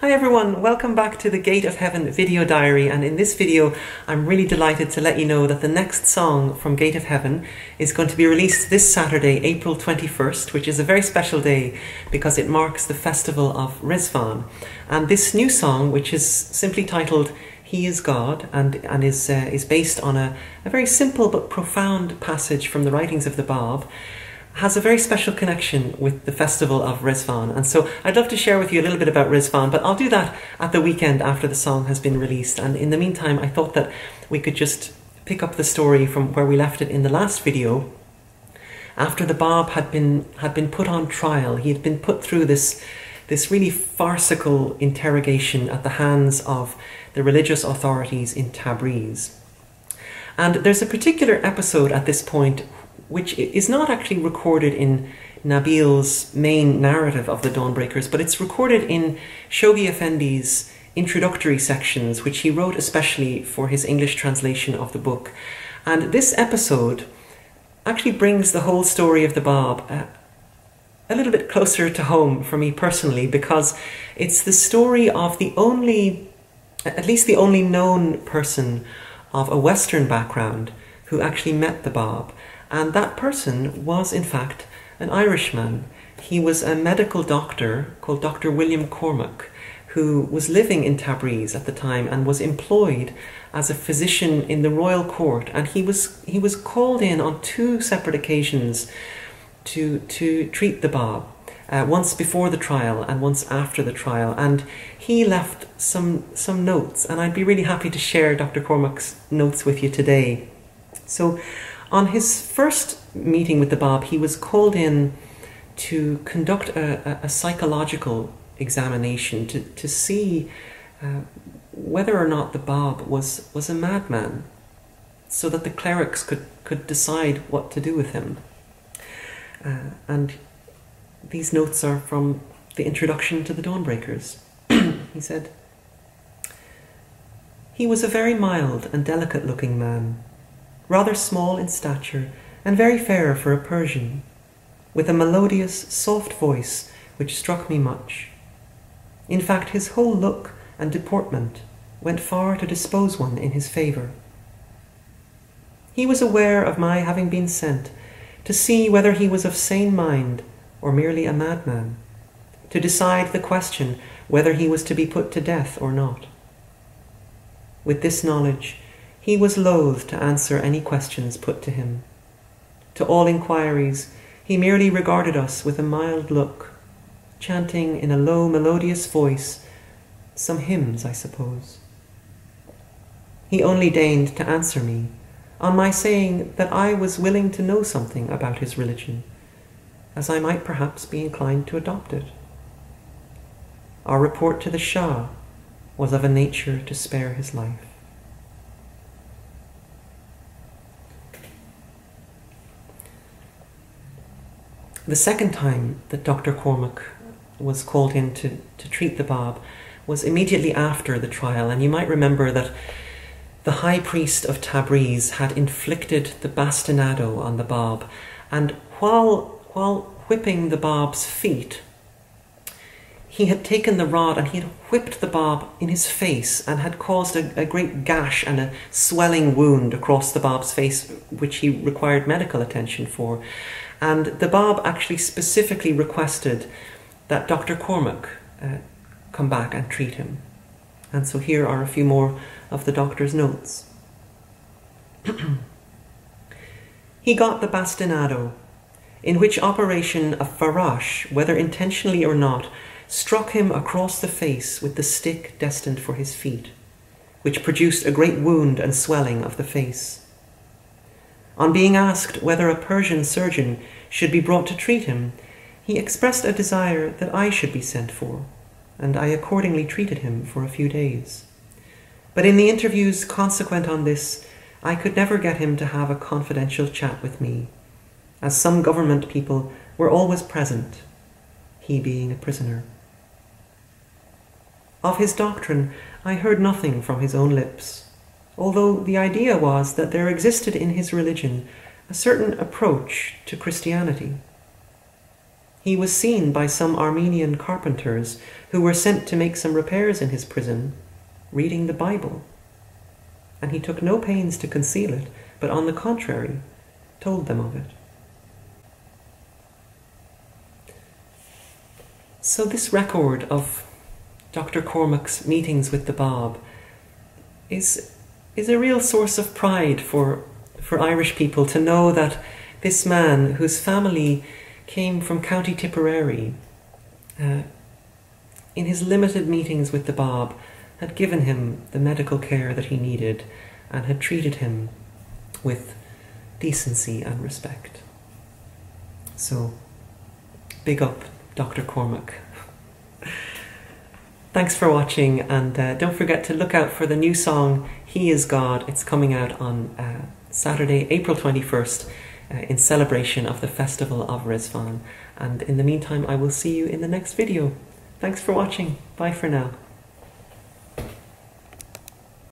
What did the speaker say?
Hi everyone, welcome back to the Gate of Heaven video diary, and in this video I'm really delighted to let you know that the next song from Gate of Heaven is going to be released this Saturday, April 21st, which is a very special day because it marks the festival of Rizvan. And this new song, which is simply titled He is God and is based on a very simple but profound passage from the writings of the Bab, has a very special connection with the festival of Rizvan. And so I'd love to share with you a little bit about Rizvan, but I'll do that at the weekend after the song has been released. And in the meantime, I thought that we could just pick up the story from where we left it in the last video. After the Bab had been put on trial, he had been put through this really farcical interrogation at the hands of the religious authorities in Tabriz. And there's a particular episode at this point which is not actually recorded in Nabil's main narrative of the Dawnbreakers, but it's recorded in Shoghi Effendi's introductory sections, which he wrote especially for his English translation of the book. And this episode actually brings the whole story of the Bab a little bit closer to home for me personally, because it's the story of at least the only known person of a Western background who actually met the Bab. And that person was, in fact, an Irishman. He was a medical doctor called Dr. William Cormick, who was living in Tabriz at the time and was employed as a physician in the royal court. And he was called in on two separate occasions to treat the Bab, once before the trial and once after the trial. And he left some notes, and I'd be really happy to share Dr. Cormick's notes with you today. So, on his first meeting with the Bab, he was called in to conduct a psychological examination to see whether or not the Bab was a madman, so that the clerics could decide what to do with him. And these notes are from the introduction to the Dawnbreakers. He said, "He was a very mild and delicate-looking man, rather small in stature and very fair for a Persian, with a melodious, soft voice which struck me much. In fact, his whole look and deportment went far to dispose one in his favour. He was aware of my having been sent to see whether he was of sane mind or merely a madman, to decide the question whether he was to be put to death or not. With this knowledge, he was loath to answer any questions put to him. To all inquiries, he merely regarded us with a mild look, chanting in a low, melodious voice some hymns, I suppose. He only deigned to answer me on my saying that I was willing to know something about his religion, as I might perhaps be inclined to adopt it. Our report to the Shah was of a nature to spare his life." The second time that Dr. Cormick was called in to treat the Bab was immediately after the trial, and you might remember that the high priest of Tabriz had inflicted the bastinado on the Bab, and while whipping the Bab's feet, he had taken the rod and he had whipped the Bab in his face and had caused a great gash and a swelling wound across the Bab's face, which he required medical attention for. And the Bab actually specifically requested that Dr. Cormick come back and treat him. And so here are a few more of the doctor's notes. "He got the bastinado, in which operation a farash, whether intentionally or not, struck him across the face with the stick destined for his feet, which produced a great wound and swelling of the face. On being asked whether a Persian surgeon should be brought to treat him, he expressed a desire that I should be sent for, and I accordingly treated him for a few days. But in the interviews consequent on this, I could never get him to have a confidential chat with me, as some government people were always present, he being a prisoner. Of his doctrine I heard nothing from his own lips, although the idea was that there existed in his religion a certain approach to Christianity. He was seen by some Armenian carpenters who were sent to make some repairs in his prison, reading the Bible. And he took no pains to conceal it, but on the contrary, told them of it. So this record of Dr. Cormick's meetings with the Bab is a real source of pride for Irish people to know that this man, whose family came from County Tipperary, in his limited meetings with the Bab, had given him the medical care that he needed and had treated him with decency and respect. So, big up, Dr. Cormick. Thanks for watching, and don't forget to look out for the new song, He is God. It's coming out on Saturday, April 21st, in celebration of the Festival of Rizvan. And in the meantime, I will see you in the next video. Thanks for watching. Bye for now.